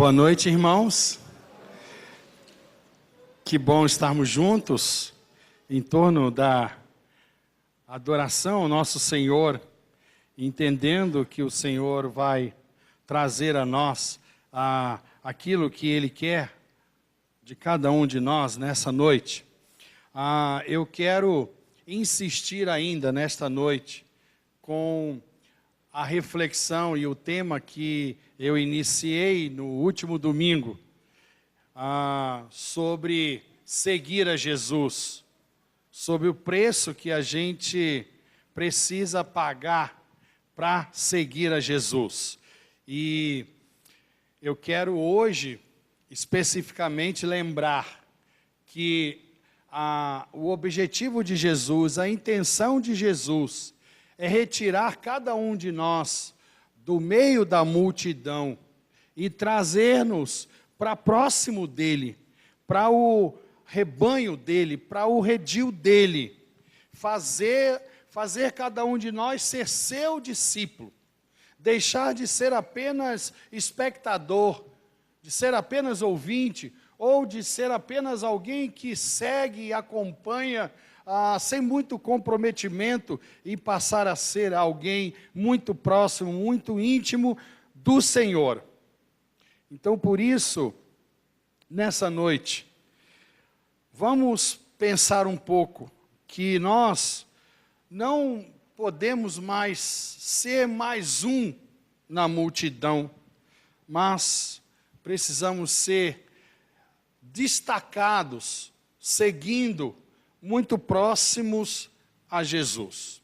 Boa noite, irmãos. Que bom estarmos juntos em torno da adoração ao nosso Senhor, entendendo que o Senhor vai trazer a nós aquilo que Ele quer de cada um de nós nessa noite. Eu quero insistir ainda nesta noite com a reflexão e o tema que eu iniciei no último domingo, sobre seguir a Jesus, sobre o preço que a gente precisa pagar para seguir a Jesus. E eu quero hoje, especificamente, lembrar que o objetivo de Jesus, a intenção de Jesus, é retirar cada um de nós do meio da multidão e trazer-nos para próximo dele, para o rebanho dele, para o redil dele, fazer cada um de nós ser seu discípulo, deixar de ser apenas espectador, de ser apenas ouvinte, ou de ser apenas alguém que segue e acompanha sem muito comprometimento e passar a ser alguém muito próximo, muito íntimo do Senhor. Então, por isso, nessa noite, vamos pensar um pouco que nós não podemos mais ser mais um na multidão, mas precisamos ser destacados, seguindo muito próximos a Jesus.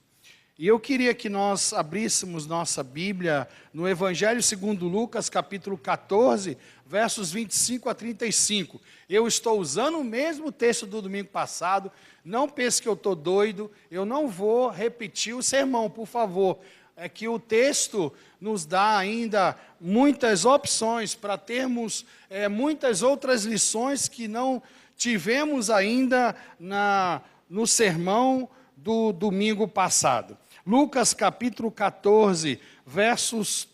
E eu queria que nós abríssemos nossa Bíblia no Evangelho segundo Lucas, capítulo 14, versos 25 a 35. Eu estou usando o mesmo texto do domingo passado, não pense que eu estou doido, eu não vou repetir o sermão, por favor. É que o texto nos dá ainda muitas opções para termos muitas outras lições que não tivemos ainda no sermão do domingo passado. Lucas capítulo 14, versos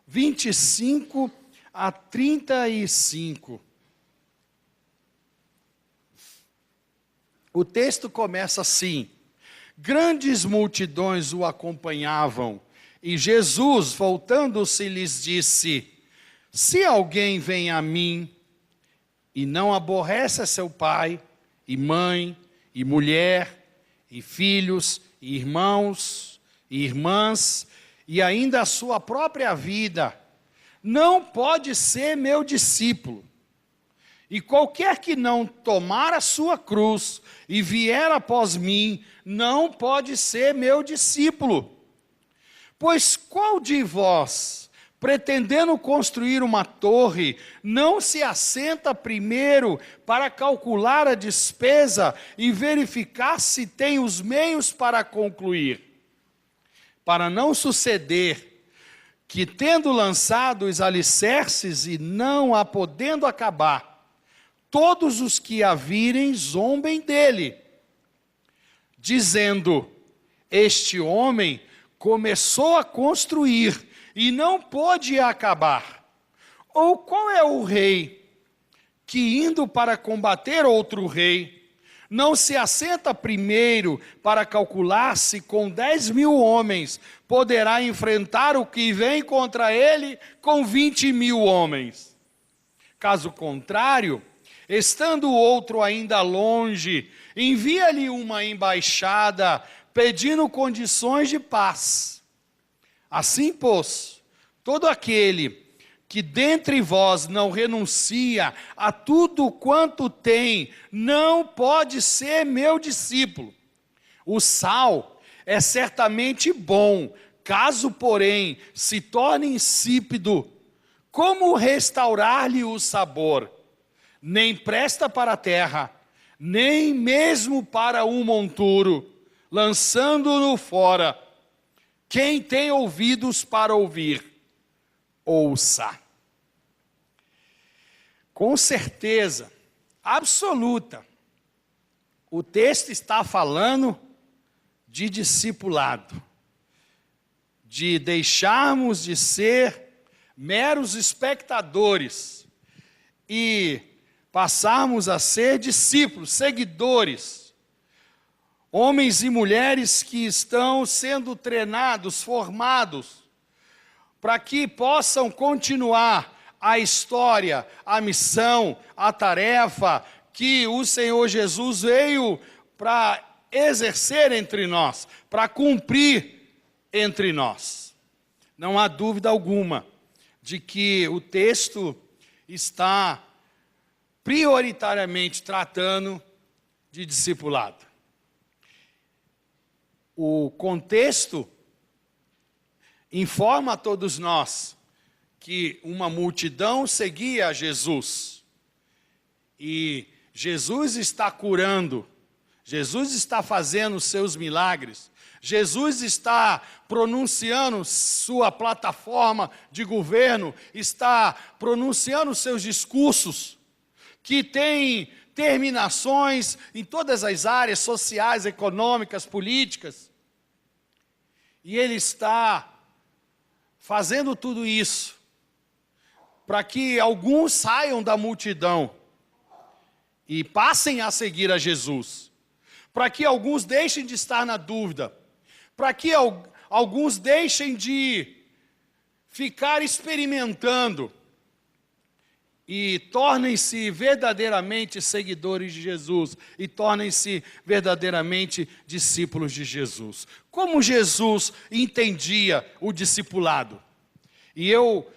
25 a 35. O texto começa assim: grandes multidões o acompanhavam, e Jesus, voltando-se, lhes disse: se alguém vem a mim e não aborrece a seu pai, e mãe, e mulher, e filhos, e irmãos, e irmãs, e ainda a sua própria vida, não pode ser meu discípulo. E qualquer que não tomar a sua cruz e vier após mim, não pode ser meu discípulo. Pois qual de vós, pretendendo construir uma torre, não se assenta primeiro para calcular a despesa e verificar se tem os meios para concluir? Para não suceder que, tendo lançado os alicerces e não a podendo acabar, todos os que a virem zombem dele, dizendo: este homem começou a construir e não pôde acabar. Ou qual é o rei que, indo para combater outro rei, não se assenta primeiro para calcular se com 10.000 homens poderá enfrentar o que vem contra ele com 20.000 homens? Caso contrário, estando o outro ainda longe, envia-lhe uma embaixada pedindo condições de paz. Assim, pois, todo aquele que dentre vós não renuncia a tudo quanto tem, não pode ser meu discípulo. O sal é certamente bom, caso, porém, se torne insípido, como restaurar-lhe o sabor? Nem presta para a terra, nem mesmo para um monturo, lançando-no fora. Quem tem ouvidos para ouvir, ouça. Com certeza absoluta, o texto está falando de discipulado, de deixarmos de ser meros espectadores e passarmos a ser discípulos, seguidores, homens e mulheres que estão sendo treinados, formados, para que possam continuar a história, a missão, a tarefa que o Senhor Jesus veio para exercer entre nós, para cumprir entre nós. Não há dúvida alguma de que o texto está prioritariamente tratando de discipulado. O contexto informa a todos nós que uma multidão seguia a Jesus. E Jesus está curando, Jesus está fazendo seus milagres, Jesus está pronunciando sua plataforma de governo, está pronunciando seus discursos, que tem terminações em todas as áreas sociais, econômicas, políticas. E ele está fazendo tudo isso para que alguns saiam da multidão e passem a seguir a Jesus, para que alguns deixem de estar na dúvida, para que alguns deixem de ficar experimentando e tornem-se verdadeiramente seguidores de Jesus e tornem-se verdadeiramente discípulos de Jesus. Como Jesus entendia o discipulado? E eu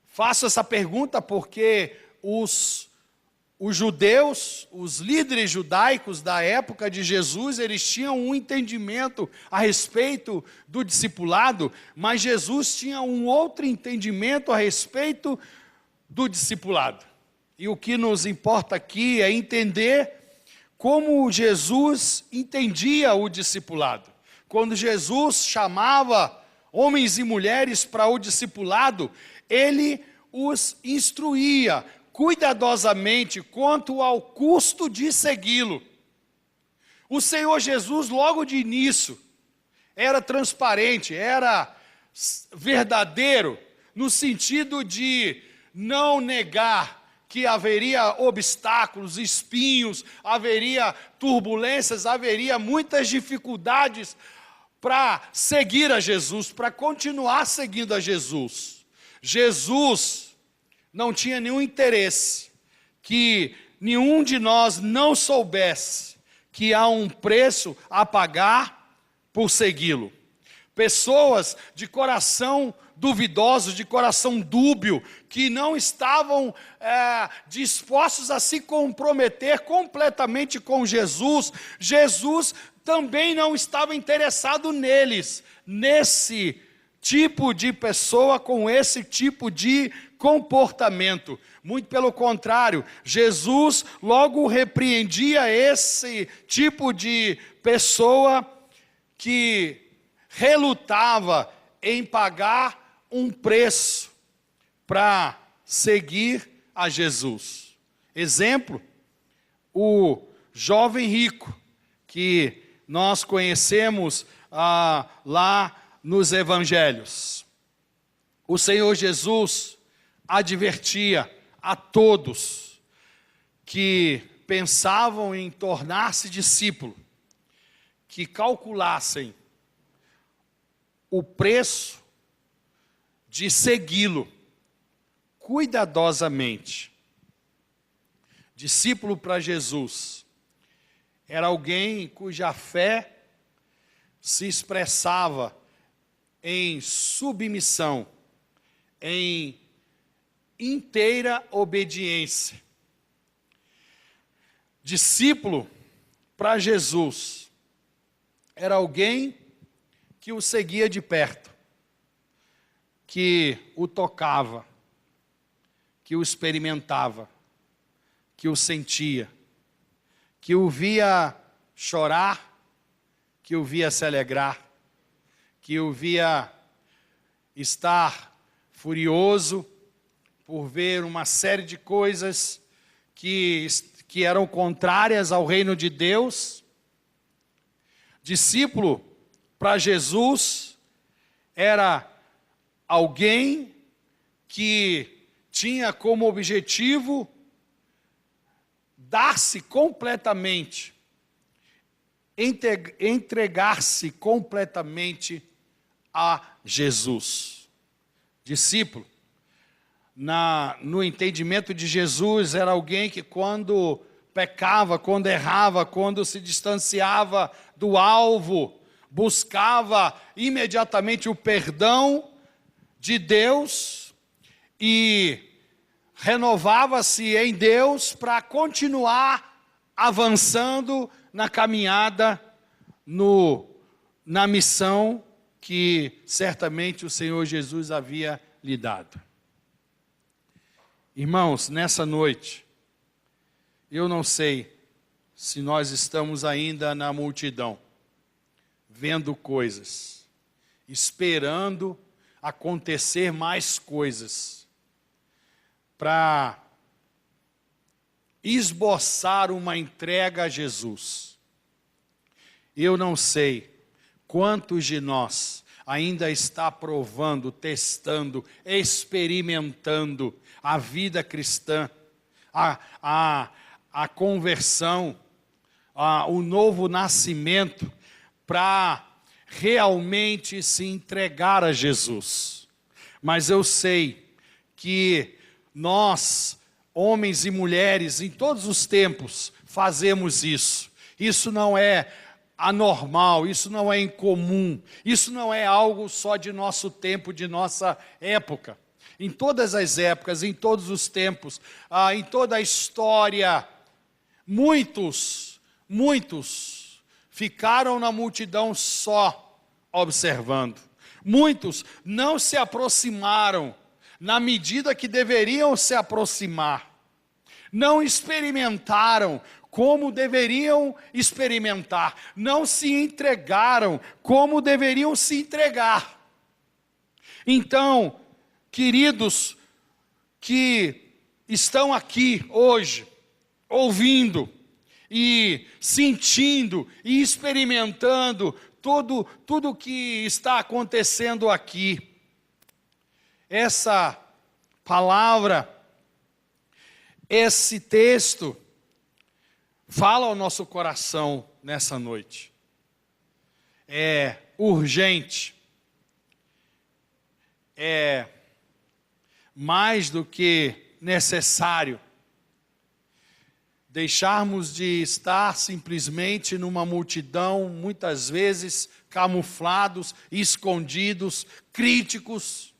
faço essa pergunta porque os judeus, os líderes judaicos da época de Jesus, eles tinham um entendimento a respeito do discipulado, mas Jesus tinha um outro entendimento a respeito do discipulado. E o que nos importa aqui é entender como Jesus entendia o discipulado. Quando Jesus chamava homens e mulheres para o discipulado, ele os instruía cuidadosamente quanto ao custo de segui-lo. O Senhor Jesus, logo de início, era transparente, era verdadeiro, no sentido de não negar que haveria obstáculos, espinhos, haveria turbulências, haveria muitas dificuldades para seguir a Jesus, para continuar seguindo a Jesus. Jesus não tinha nenhum interesse que nenhum de nós não soubesse que há um preço a pagar por segui-lo. Pessoas de coração duvidoso, de coração dúbio, que não estavam dispostos a se comprometer completamente com Jesus. Jesus também não estava interessado neles, nesse tipo de pessoa com esse tipo de comportamento. Muito pelo contrário, Jesus logo repreendia esse tipo de pessoa que relutava em pagar um preço para seguir a Jesus. Exemplo, o jovem rico, que nós conhecemos lá nos evangelhos. O Senhor Jesus advertia a todos que pensavam em tornar-se discípulo, que calculassem o preço de segui-lo cuidadosamente. Discípulo para Jesus era alguém cuja fé se expressava em submissão, em inteira obediência. Discípulo para Jesus era alguém que o seguia de perto, que o tocava, que o experimentava, que o sentia, que o via chorar, que o via se alegrar, que o via estar furioso por ver uma série de coisas que eram contrárias ao reino de Deus. Discípulo para Jesus era alguém que tinha como objetivo dar-se completamente, entregar-se completamente a Jesus. Discípulo, no entendimento de Jesus, era alguém que quando pecava, quando errava, quando se distanciava do alvo, buscava imediatamente o perdão de Deus e renovava-se em Deus para continuar avançando na caminhada, na missão que certamente o Senhor Jesus havia lhe dado. Irmãos, nessa noite, eu não sei se nós estamos ainda na multidão, vendo coisas, esperando acontecer mais coisas, para esboçar uma entrega a Jesus. Eu não sei quantos de nós ainda está provando, testando, experimentando a vida cristã, a conversão, o novo nascimento, para realmente se entregar a Jesus. Mas eu sei que nós, homens e mulheres, em todos os tempos, fazemos isso. Isso não é anormal, isso não é incomum, isso não é algo só de nosso tempo, de nossa época. Em todas as épocas, em todos os tempos, em toda a história, muitos ficaram na multidão só observando. Muitos não se aproximaram na medida que deveriam se aproximar. Não experimentaram como deveriam experimentar. Não se entregaram como deveriam se entregar. Então, queridos que estão aqui hoje, ouvindo e sentindo e experimentando tudo que está acontecendo aqui, essa palavra, esse texto, fala ao nosso coração nessa noite. É urgente, é mais do que necessário deixarmos de estar simplesmente numa multidão, muitas vezes camuflados, escondidos, críticos,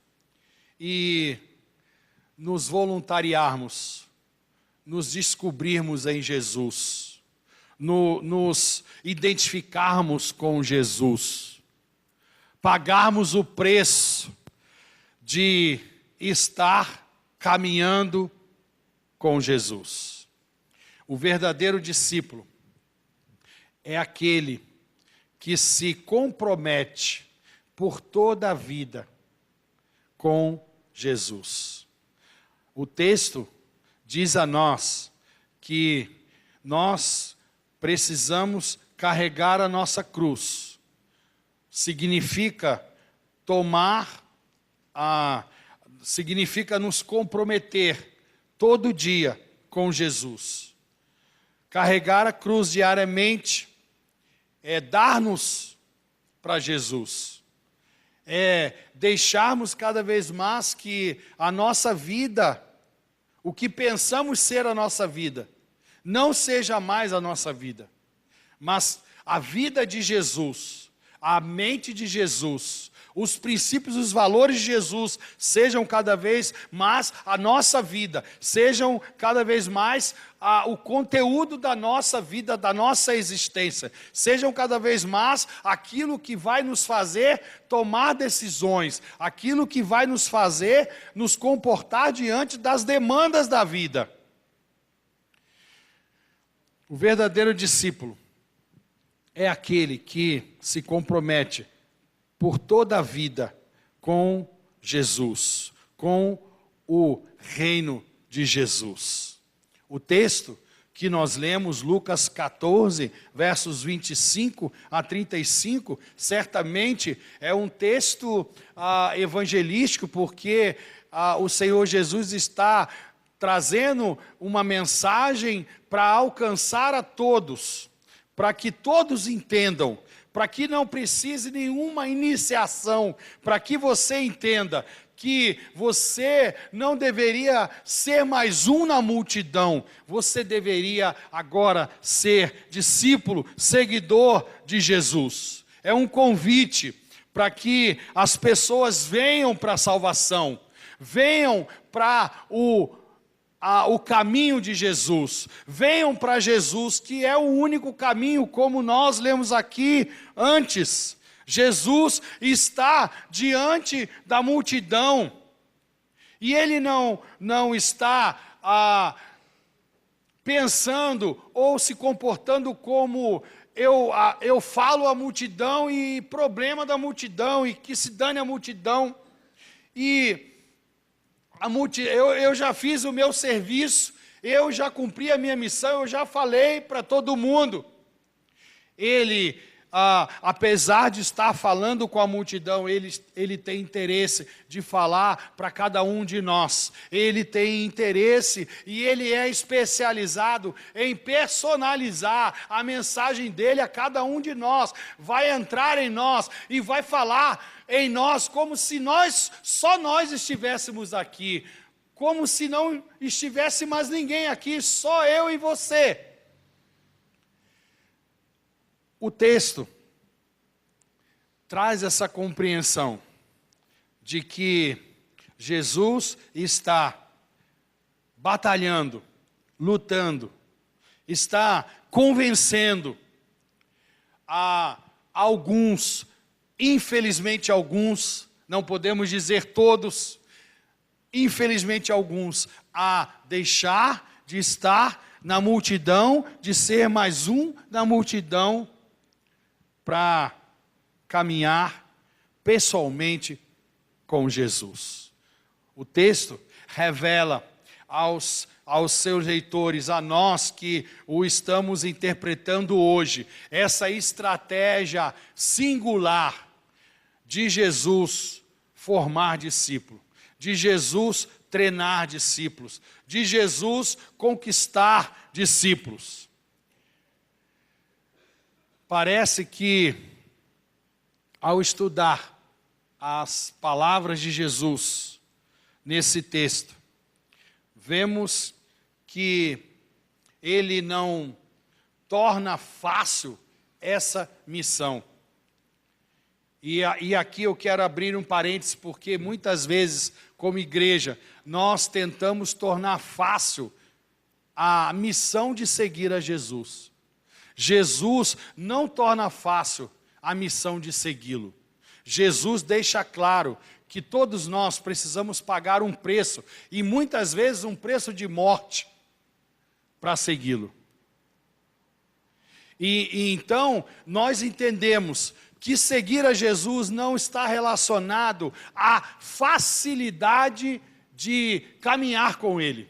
e nos voluntariarmos, nos descobrirmos em Jesus, nos identificarmos com Jesus, pagarmos o preço de estar caminhando com Jesus. O verdadeiro discípulo é aquele que se compromete por toda a vida com Jesus. O texto diz a nós que nós precisamos carregar a nossa cruz. Significa significa nos comprometer todo dia com Jesus. Carregar a cruz diariamente é dar-nos para Jesus. É deixarmos cada vez mais que a nossa vida, o que pensamos ser a nossa vida, não seja mais a nossa vida, mas a vida de Jesus, a mente de Jesus, os princípios, os valores de Jesus sejam cada vez mais a nossa vida, sejam cada vez mais o conteúdo da nossa vida, da nossa existência, sejam cada vez mais aquilo que vai nos fazer tomar decisões, aquilo que vai nos fazer nos comportar diante das demandas da vida. O verdadeiro discípulo é aquele que se compromete por toda a vida com Jesus, com o reino de Jesus. O texto que nós lemos, Lucas 14, versos 25 a 35, certamente é um texto evangelístico, porque o Senhor Jesus está trazendo uma mensagem para alcançar a todos, para que todos entendam, para que não precise nenhuma iniciação, para que você entenda que você não deveria ser mais um na multidão, você deveria agora ser discípulo, seguidor de Jesus. É um convite para que as pessoas venham para a salvação, venham para o caminho de Jesus, venham para Jesus, que é o único caminho, como nós lemos aqui antes. Jesus está diante da multidão, e Ele não está pensando ou se comportando como eu falo à multidão e problema da multidão, e que se dane a multidão, eu já fiz o meu serviço, eu já cumpri a minha missão, eu já falei para todo mundo. Ele, apesar de estar falando com a multidão, ele tem interesse de falar para cada um de nós. Ele tem interesse e ele é especializado em personalizar a mensagem dele a cada um de nós. Vai entrar em nós e vai falar em nós como se só nós estivéssemos aqui, como se não estivesse mais ninguém aqui, só eu e você. O texto traz essa compreensão de que Jesus está batalhando, lutando, está convencendo a alguns, infelizmente alguns, não podemos dizer todos, infelizmente alguns, a deixar de estar na multidão, de ser mais um na multidão, para caminhar pessoalmente com Jesus. O texto revela aos seus leitores, a nós que o estamos interpretando hoje, essa estratégia singular de Jesus formar discípulo, de Jesus treinar discípulos, de Jesus conquistar discípulos. Parece que, ao estudar as palavras de Jesus nesse texto, vemos que ele não torna fácil essa missão. E aqui eu quero abrir um parênteses, porque muitas vezes, como igreja, nós tentamos tornar fácil a missão de seguir a Jesus. Jesus não torna fácil a missão de segui-lo. Jesus deixa claro que todos nós precisamos pagar um preço, e muitas vezes um preço de morte, para segui-lo. E então nós entendemos que seguir a Jesus não está relacionado à facilidade de caminhar com Ele.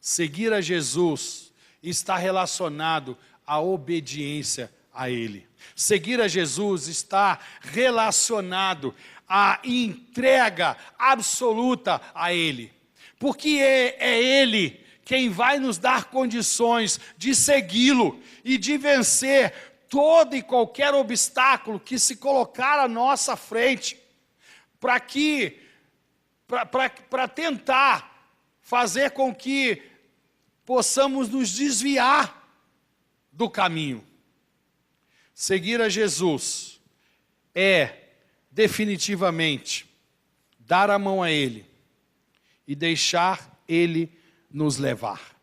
Seguir a Jesus está relacionado à obediência a Ele. Seguir a Jesus está relacionado à entrega absoluta a Ele. Porque é Ele quem vai nos dar condições de segui-lo e de vencer todo e qualquer obstáculo que se colocar à nossa frente, para tentar fazer com que possamos nos desviar do caminho. Seguir a Jesus é definitivamente dar a mão a Ele e deixar Ele nos levar.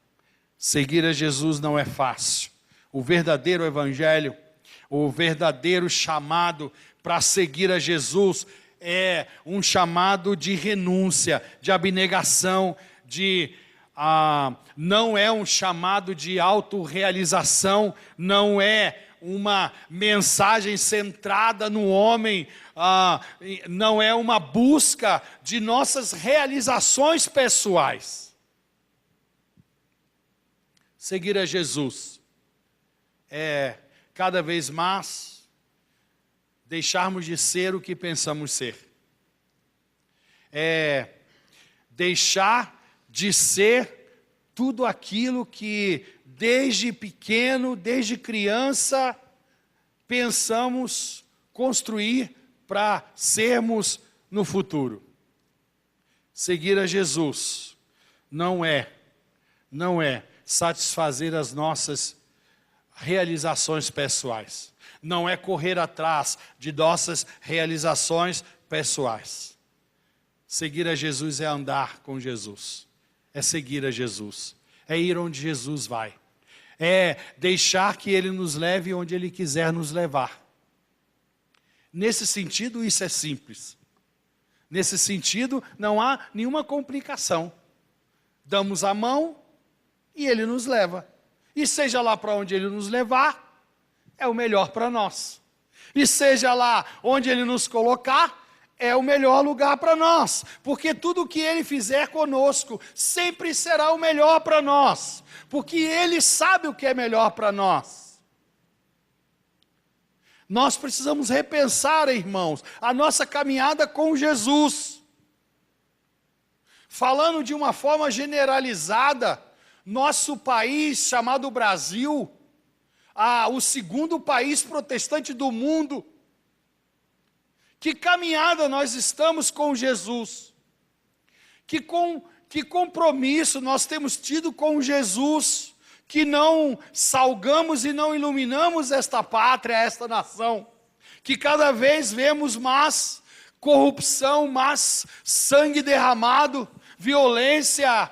Seguir a Jesus não é fácil. O verdadeiro evangelho, o verdadeiro chamado para seguir a Jesus é um chamado de renúncia, de abnegação, não é um chamado de autorrealização, não é uma mensagem centrada no homem, não é uma busca de nossas realizações pessoais. Seguir a Jesus é cada vez mais deixarmos de ser o que pensamos ser. É deixar de ser tudo aquilo que desde pequeno, desde criança, pensamos construir para sermos no futuro. Seguir a Jesus não é satisfazer as nossas realizações pessoais. Não é correr atrás de nossas realizações pessoais. Seguir a Jesus é andar com Jesus. É seguir a Jesus. É ir onde Jesus vai. É deixar que Ele nos leve onde Ele quiser nos levar. Nesse sentido, isso é simples. Nesse sentido, não há nenhuma complicação. Damos a mão e Ele nos leva. E seja lá para onde Ele nos levar, é o melhor para nós. E seja lá onde Ele nos colocar, é o melhor lugar para nós. Porque tudo o que Ele fizer conosco sempre será o melhor para nós. Porque Ele sabe o que é melhor para nós. Nós precisamos repensar, irmãos, a nossa caminhada com Jesus. Falando de uma forma generalizada, nosso país, chamado Brasil, o segundo país protestante do mundo, que caminhada nós estamos com Jesus? Que compromisso nós temos tido com Jesus? Que não salgamos e não iluminamos esta pátria, esta nação, que cada vez vemos mais corrupção, mais sangue derramado, violência,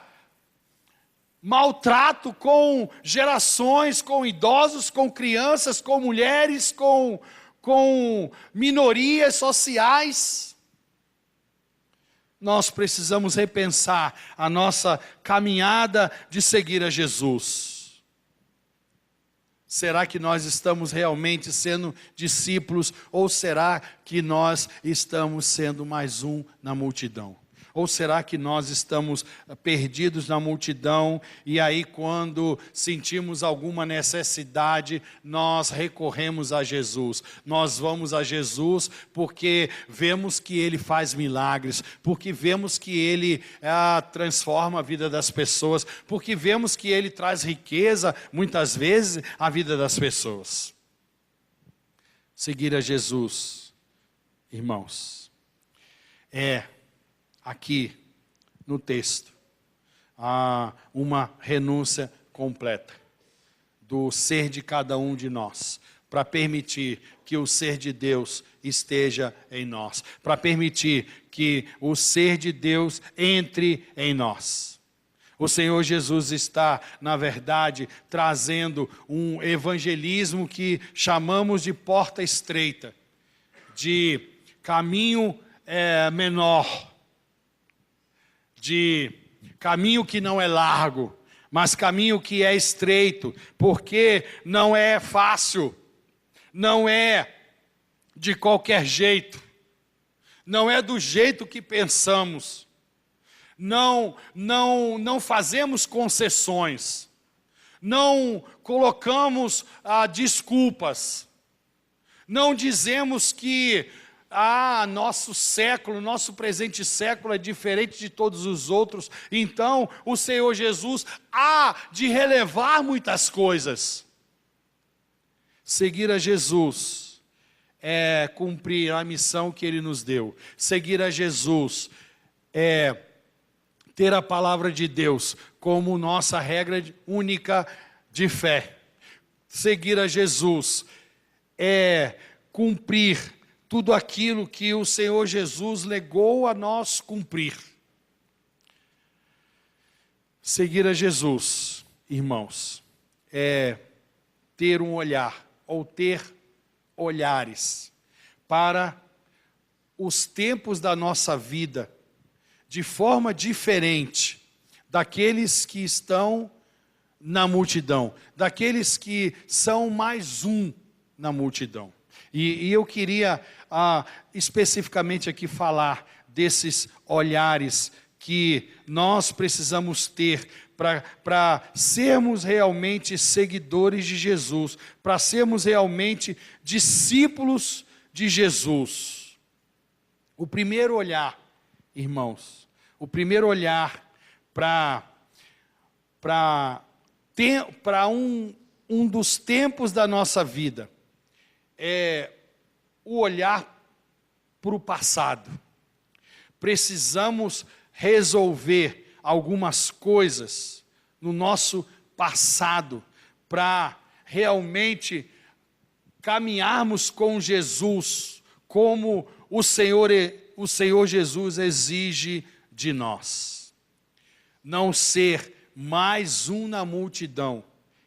maltrato com gerações, com idosos, com crianças, com mulheres, com minorias sociais. Nós precisamos repensar a nossa caminhada de seguir a Jesus. Será que nós estamos realmente sendo discípulos ou será que nós estamos sendo mais um na multidão? Ou será que nós estamos perdidos na multidão e aí quando sentimos alguma necessidade, nós recorremos a Jesus. Nós vamos a Jesus porque vemos que Ele faz milagres, porque vemos que Ele transforma a vida das pessoas, porque vemos que Ele traz riqueza, muitas vezes, à vida das pessoas. Seguir a Jesus, irmãos, aqui no texto, há uma renúncia completa do ser de cada um de nós, para permitir que o ser de Deus esteja em nós, para permitir que o ser de Deus entre em nós. O Senhor Jesus está, na verdade, trazendo um evangelismo que chamamos de porta estreita, de caminho menor, de caminho que não é largo, mas caminho que é estreito, porque não é fácil, não é de qualquer jeito, não é do jeito que pensamos, não fazemos concessões, não colocamos desculpas, não dizemos que nosso século, nosso presente século é diferente de todos os outros, então o Senhor Jesus há de relevar muitas coisas. Seguir a Jesus é cumprir a missão que Ele nos deu. Seguir a Jesus é ter a palavra de Deus como nossa regra única de fé. Seguir a Jesus é cumprir tudo aquilo que o Senhor Jesus legou a nós cumprir. Seguir a Jesus, irmãos, é ter um olhar, ou ter olhares, para os tempos da nossa vida, de forma diferente daqueles que estão na multidão, daqueles que são mais um na multidão. E eu queria especificamente aqui falar desses olhares que nós precisamos ter para sermos realmente seguidores de Jesus, para sermos realmente discípulos de Jesus. O primeiro olhar, irmãos, o primeiro olhar para um dos tempos da nossa vida, é o olhar para o passado. Precisamos resolver algumas coisas no nosso passado para realmente caminharmos com Jesus, como o Senhor Jesus exige de nós. Não ser mais um na multidão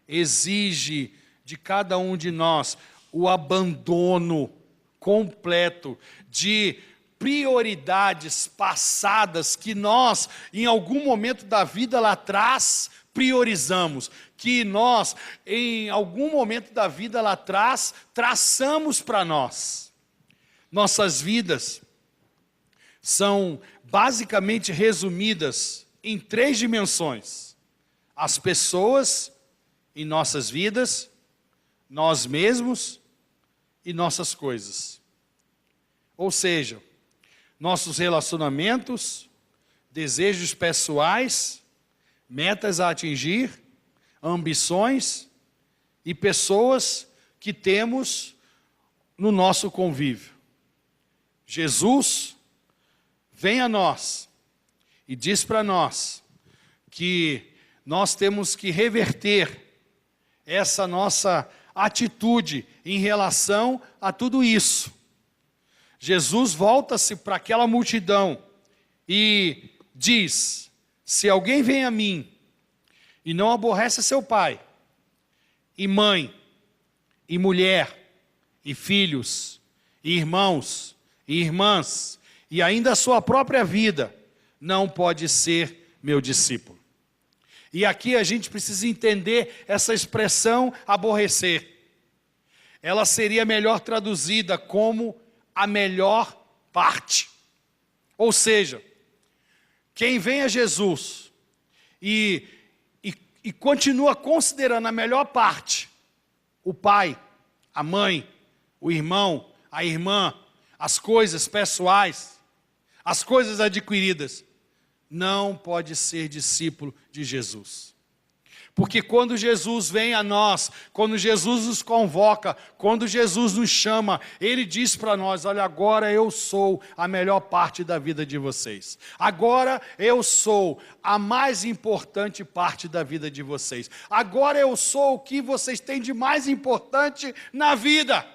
exige de cada um de nós o abandono completo de prioridades passadas que nós, em algum momento da vida lá atrás, priorizamos, que nós, em algum momento da vida lá atrás, traçamos para nós. Nossas vidas são basicamente resumidas em 3 dimensões: as pessoas em nossas vidas, nós mesmos e nossas coisas. Ou seja, nossos relacionamentos, desejos pessoais, metas a atingir, ambições e pessoas que temos no nosso convívio. Jesus vem a nós e diz para nós que nós temos que reverter essa nossa atitude em relação a tudo isso. Jesus volta-se para aquela multidão e diz: se alguém vem a mim e não aborrece seu pai, e mãe, e mulher, e filhos, e irmãos, e irmãs, e ainda a sua própria vida, não pode ser meu discípulo. E aqui a gente precisa entender essa expressão aborrecer. Ela seria melhor traduzida como a melhor parte. Ou seja, quem vem a Jesus e continua considerando a melhor parte, o pai, a mãe, o irmão, a irmã, as coisas pessoais, as coisas adquiridas, não pode ser discípulo de Jesus. Porque quando Jesus vem a nós, quando Jesus nos convoca, quando Jesus nos chama, Ele diz para nós: olha, agora eu sou a melhor parte da vida de vocês. Agora eu sou a mais importante parte da vida de vocês. Agora eu sou o que vocês têm de mais importante na vida.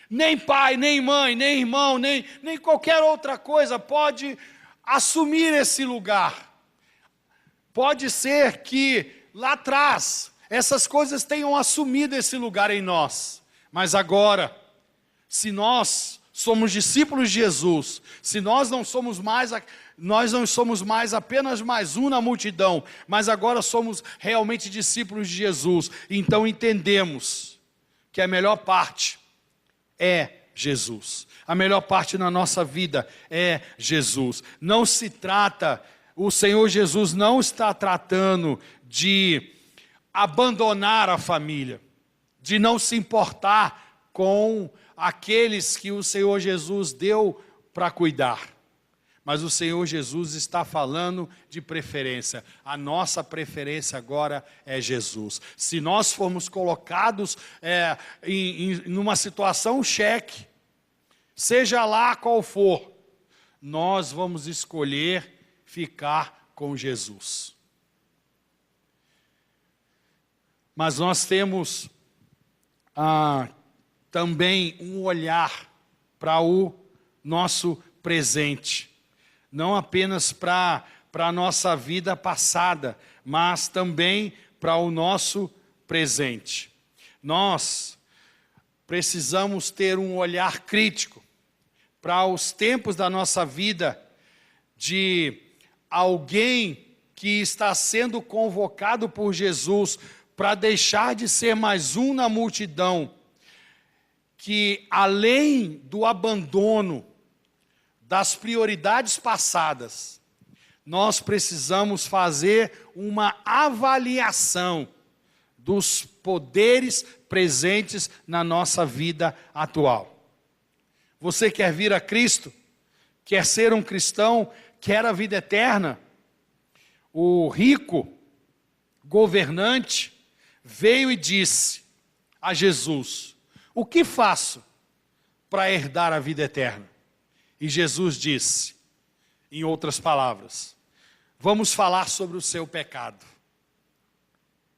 Nem pai, nem mãe, nem irmão, nem qualquer outra coisa pode assumir esse lugar. Pode ser que lá atrás essas coisas tenham assumido esse lugar em nós, mas agora, se nós somos discípulos de Jesus, se nós não somos mais apenas mais um na multidão, mas agora somos realmente discípulos de Jesus, então entendemos que a melhor parte é Jesus. A melhor parte na nossa vida é Jesus. Não se trata, o Senhor Jesus não está tratando de abandonar a família, de não se importar com aqueles que o Senhor Jesus deu para cuidar. Mas o Senhor Jesus está falando de preferência. A nossa preferência agora é Jesus. Se nós formos colocados numa situação cheque, seja lá qual for, nós vamos escolher ficar com Jesus. Mas nós temos também um olhar para o nosso presente. Não apenas para a nossa vida passada, mas também para o nosso presente. Nós precisamos ter um olhar crítico para os tempos da nossa vida de alguém que está sendo convocado por Jesus para deixar de ser mais um na multidão, que além do abandono das prioridades passadas, nós precisamos fazer uma avaliação dos poderes presentes na nossa vida atual. Você quer vir a Cristo? Quer ser um cristão? Quer a vida eterna? o rico governante veio e disse a Jesus: o que faço para herdar a vida eterna? E Jesus disse, em outras palavras, vamos falar sobre o seu pecado.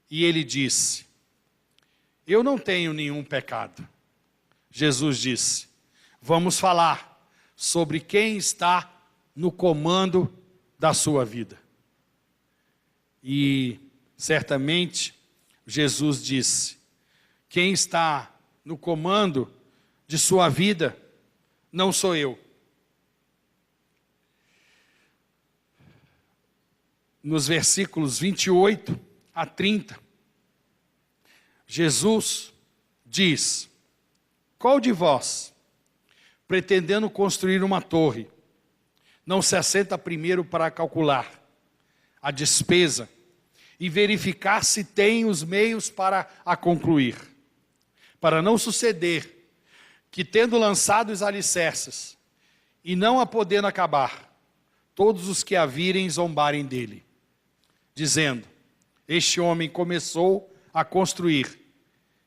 E ele disse, eu não tenho nenhum pecado. Jesus disse, vamos falar sobre quem está no comando da sua vida. E certamente Jesus disse, quem está no comando de sua vida não sou eu. Nos versículos 28 a 30, Jesus diz, qual de vós, pretendendo construir uma torre, não se assenta primeiro para calcular a despesa e verificar se tem os meios para a concluir, para não suceder que, tendo lançado os alicerces e não a podendo acabar, todos os que a virem zombarem dele, dizendo, este homem começou a construir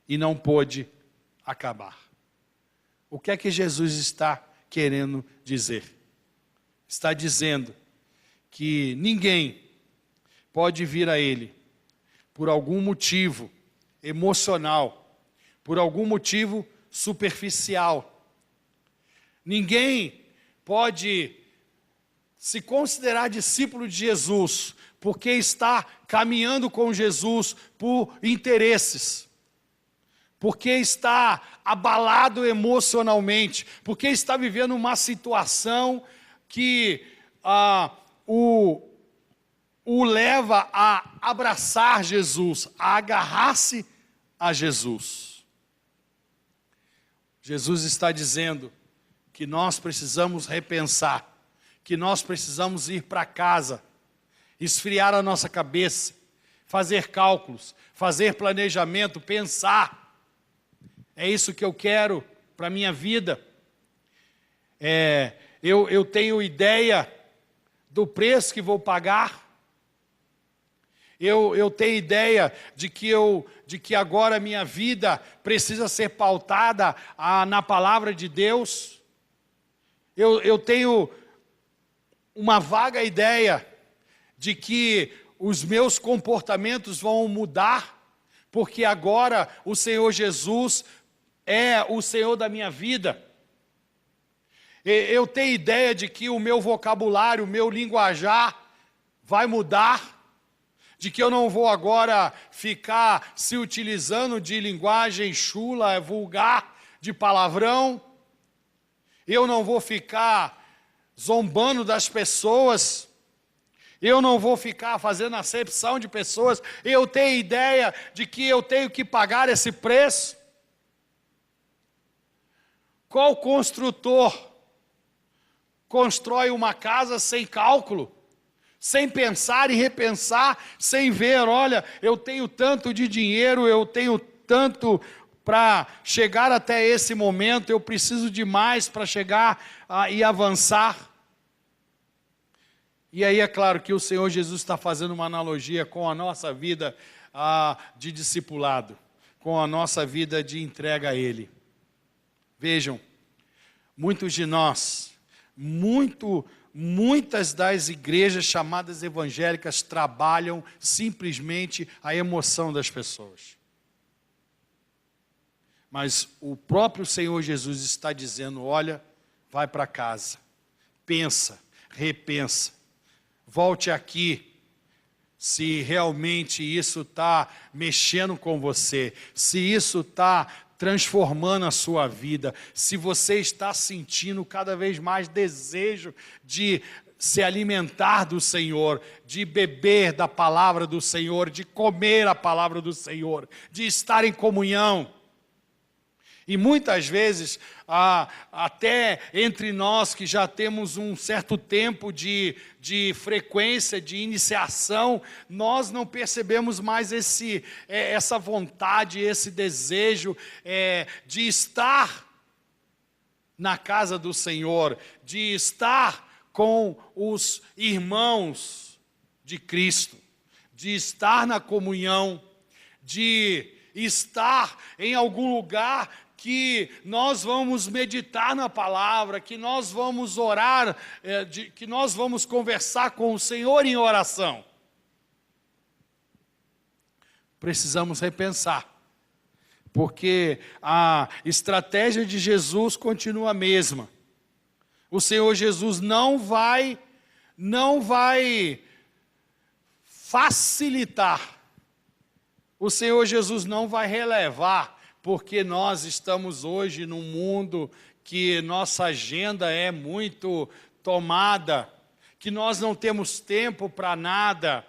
e não pôde acabar. O que é que Jesus está querendo dizer? Está dizendo que ninguém pode vir a ele por algum motivo emocional, por algum motivo superficial. Ninguém pode se considerar discípulo de Jesus porque está caminhando com Jesus por interesses, porque está abalado emocionalmente, porque está vivendo uma situação que o leva a abraçar Jesus, a agarrar-se a Jesus. Jesus está dizendo que nós precisamos repensar, que nós precisamos ir para casa, esfriar a nossa cabeça, fazer cálculos, fazer planejamento, pensar. É isso que eu quero para a minha vida. Eu tenho ideia do preço que vou pagar. Eu tenho ideia de que agora a minha vida precisa ser pautada na palavra de Deus. Eu tenho uma vaga ideia de que os meus comportamentos vão mudar, porque agora o Senhor Jesus é o Senhor da minha vida. Eu tenho ideia de que o meu vocabulário, o meu linguajar vai mudar, de que eu não vou agora ficar se utilizando de linguagem chula, vulgar, de palavrão. Eu não vou ficar zombando das pessoas. Eu não vou ficar fazendo acepção de pessoas. Eu tenho ideia de que eu tenho que pagar esse preço. Qual construtor constrói uma casa sem cálculo, sem pensar e repensar, sem ver, olha, eu tenho tanto de dinheiro, eu tenho tanto para chegar até esse momento, eu preciso de mais para chegar e avançar. E aí é claro que o Senhor Jesus está fazendo uma analogia com a nossa vida de discipulado, com a nossa vida de entrega a Ele. Vejam, muitos de nós, muitas das igrejas chamadas evangélicas trabalham simplesmente a emoção das pessoas. Mas o próprio Senhor Jesus está dizendo, olha, vai para casa, pensa, repensa, volte aqui, se realmente isso está mexendo com você, se isso está transformando a sua vida, se você está sentindo cada vez mais desejo de se alimentar do Senhor, de beber da palavra do Senhor, de comer a palavra do Senhor, de estar em comunhão. E muitas vezes, até entre nós que já temos um certo tempo de frequência, de iniciação, nós não percebemos mais essa vontade, esse desejo de estar na casa do Senhor, de estar com os irmãos de Cristo, de estar na comunhão, de estar em algum lugar que nós vamos meditar na palavra, que nós vamos orar, que nós vamos conversar com o Senhor em oração. Precisamos repensar, porque a estratégia de Jesus continua a mesma. O Senhor Jesus não vai facilitar. O Senhor Jesus não vai relevar, porque nós estamos hoje num mundo que nossa agenda é muito tomada, que nós não temos tempo para nada.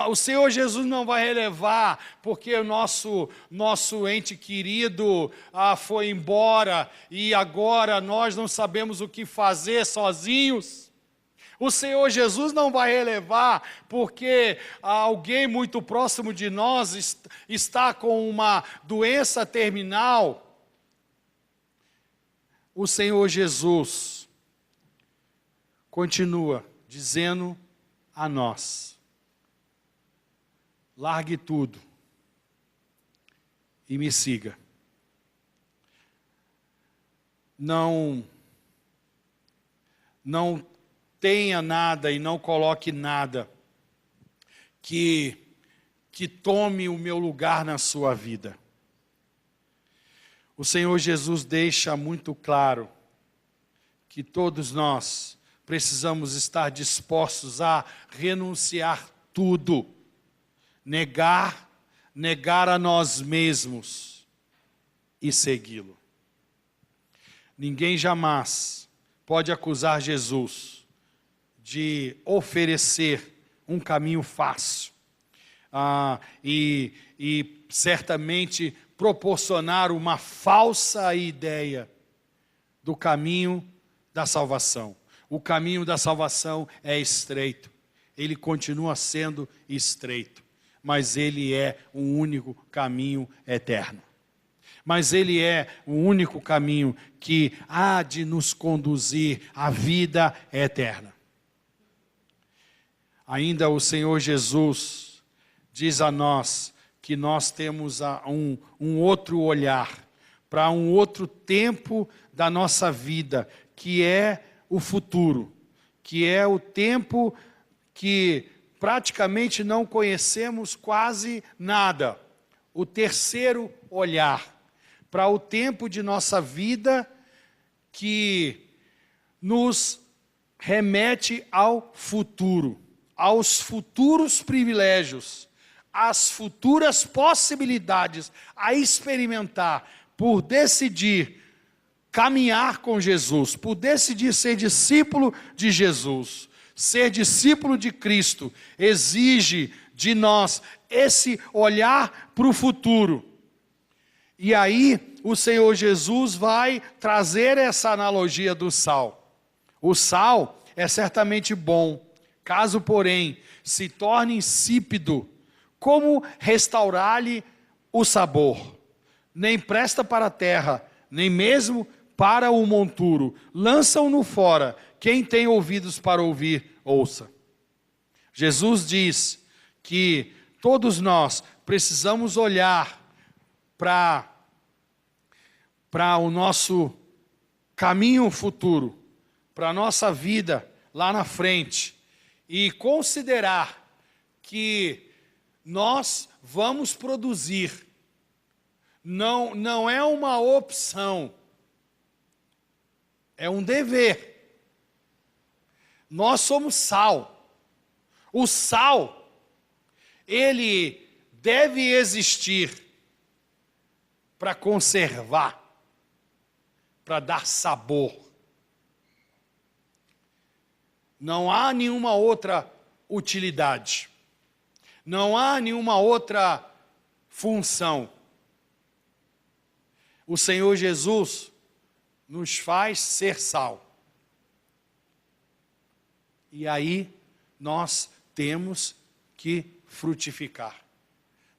O Senhor Jesus não vai relevar, porque o nosso ente querido foi embora e agora nós não sabemos o que fazer sozinhos. O Senhor Jesus não vai relevar, porque alguém muito próximo de nós está com uma doença terminal. O Senhor Jesus continua dizendo a nós: largue tudo e me siga. Não tenha nada e não coloque nada que tome o meu lugar na sua vida. O Senhor Jesus deixa muito claro que todos nós precisamos estar dispostos a renunciar tudo, negar a nós mesmos e segui-lo. Ninguém jamais pode acusar Jesus de oferecer um caminho fácil e certamente proporcionar uma falsa ideia do caminho da salvação. O caminho da salvação é estreito, ele continua sendo estreito, mas ele é o único caminho eterno. Mas ele é o único caminho que há de nos conduzir à vida eterna. Ainda o Senhor Jesus diz a nós que nós temos um outro olhar para um outro tempo da nossa vida, que é o futuro, que é o tempo que praticamente não conhecemos quase nada. O terceiro olhar para o tempo de nossa vida que nos remete ao futuro, aos futuros privilégios, às futuras possibilidades a experimentar por decidir caminhar com Jesus, por decidir ser discípulo de Jesus. Ser discípulo de Cristo exige de nós esse olhar para o futuro. E aí o Senhor Jesus vai trazer essa analogia do sal. O sal é certamente bom, caso porém se torne insípido, como restaurar-lhe o sabor? Nem presta para a terra, nem mesmo para o monturo. Lançam-no fora. Quem tem ouvidos para ouvir, ouça. Jesus diz que todos nós precisamos olhar para o nosso caminho futuro, para a nossa vida lá na frente, e considerar que nós vamos produzir. Não é uma opção, é um dever. Nós somos sal. O sal, ele deve existir para conservar, para dar sabor. Não há nenhuma outra utilidade. Não há nenhuma outra função. O Senhor Jesus nos faz ser sal. E aí nós temos que frutificar.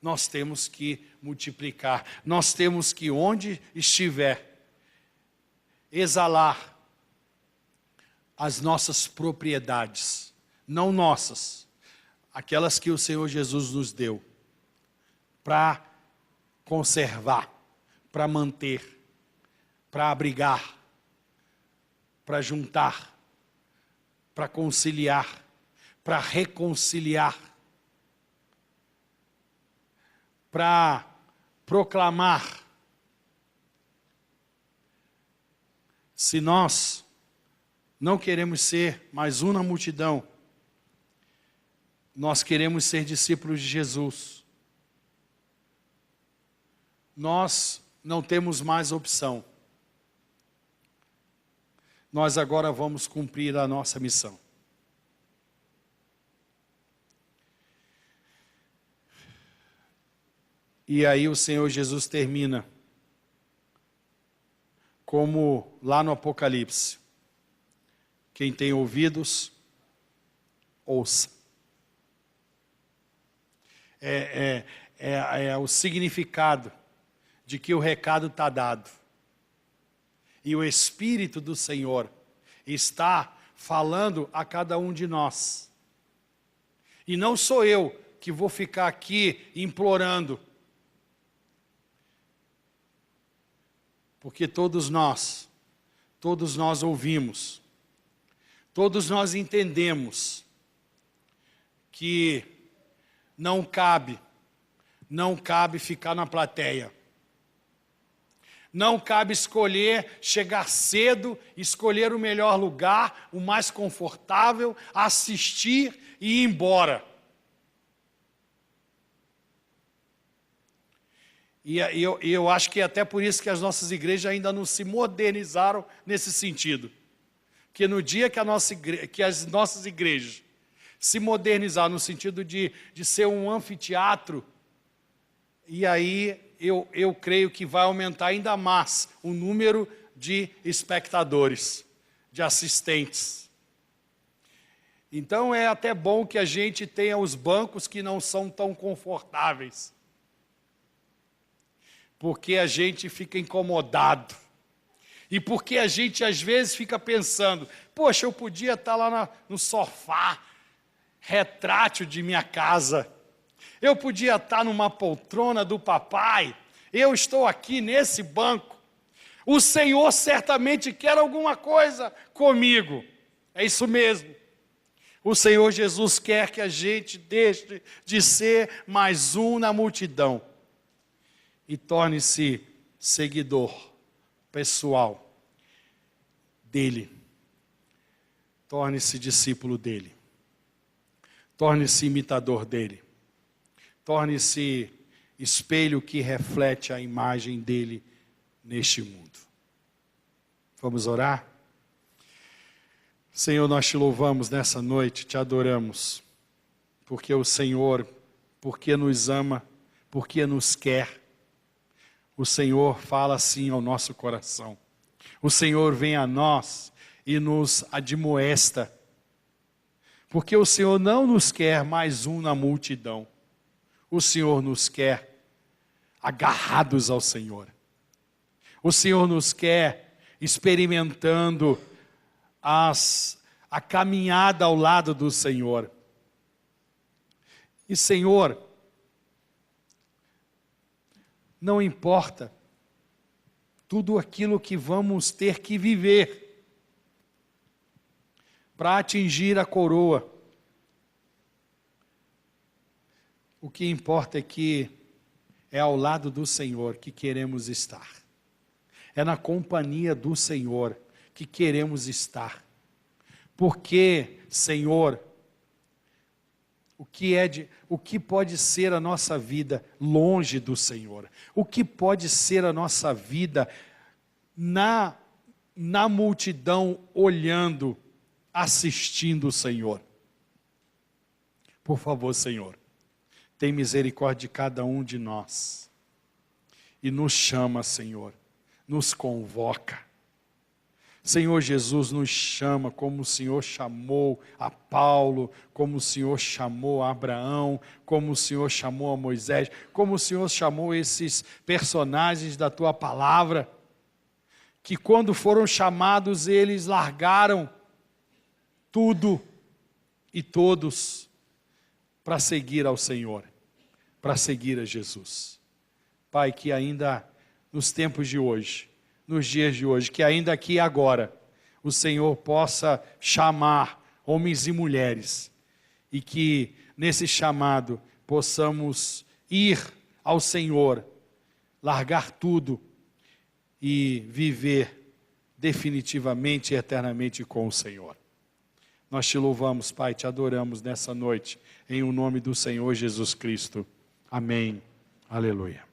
Nós temos que multiplicar. Nós temos que, onde estiver, exalar as nossas propriedades. não nossas, aquelas que o Senhor Jesus nos deu, para conservar, para manter, para abrigar, para juntar, para conciliar, para reconciliar, para proclamar. Se nós não queremos ser mais uma multidão, nós queremos ser discípulos de Jesus, nós não temos mais opção. Nós agora vamos cumprir a nossa missão. E aí o Senhor Jesus termina, como lá no Apocalipse: quem tem ouvidos, ouça. É o significado de que o recado está dado. E o Espírito do Senhor está falando a cada um de nós. E não sou eu que vou ficar aqui implorando. Porque todos nós ouvimos, todos nós entendemos que não cabe ficar na plateia. Não cabe escolher, chegar cedo, escolher o melhor lugar, o mais confortável, assistir e ir embora. E eu acho que é até por isso que as nossas igrejas ainda não se modernizaram nesse sentido. Porque no dia que as nossas igrejas se modernizaram no sentido de ser um anfiteatro, e aí eu creio que vai aumentar ainda mais o número de espectadores, de assistentes. Então é até bom que a gente tenha os bancos que não são tão confortáveis, porque a gente fica incomodado. E porque a gente às vezes fica pensando, poxa, eu podia estar lá no sofá, retrátil de minha casa. Eu podia estar numa poltrona do papai. Eu estou aqui nesse banco. O Senhor certamente quer alguma coisa comigo. É isso mesmo. O Senhor Jesus quer que a gente deixe de ser mais um na multidão e torne-se seguidor pessoal dele. Torne-se discípulo dele. Torne-se imitador dele. Torne-se espelho que reflete a imagem dele neste mundo. Vamos orar? Senhor, nós te louvamos nessa noite, te adoramos, porque o Senhor, porque nos ama, porque nos quer, o Senhor fala assim ao nosso coração. O Senhor vem a nós e nos admoesta, porque o Senhor não nos quer mais um na multidão. O Senhor nos quer agarrados ao Senhor. O Senhor nos quer experimentando a caminhada ao lado do Senhor. E Senhor, não importa tudo aquilo que vamos ter que viver para atingir a coroa. O que importa é que é ao lado do Senhor que queremos estar. É na companhia do Senhor que queremos estar. Porque, Senhor, o que pode ser a nossa vida longe do Senhor? O que pode ser a nossa vida na multidão olhando, assistindo o Senhor? Por favor, Senhor, tem misericórdia de cada um de nós. E nos chama, Senhor, nos convoca. Senhor Jesus nos chama como o Senhor chamou a Paulo, como o Senhor chamou a Abraão, como o Senhor chamou a Moisés, como o Senhor chamou esses personagens da Tua palavra, que quando foram chamados eles largaram tudo e todos para seguir ao Senhor, para seguir a Jesus. Pai, que ainda nos tempos de hoje, nos dias de hoje, que ainda aqui e agora, o Senhor possa chamar homens e mulheres, e que nesse chamado possamos ir ao Senhor, largar tudo e viver definitivamente e eternamente com o Senhor. Nós te louvamos, Pai, te adoramos nessa noite, em o nome do Senhor Jesus Cristo. Amém. Aleluia.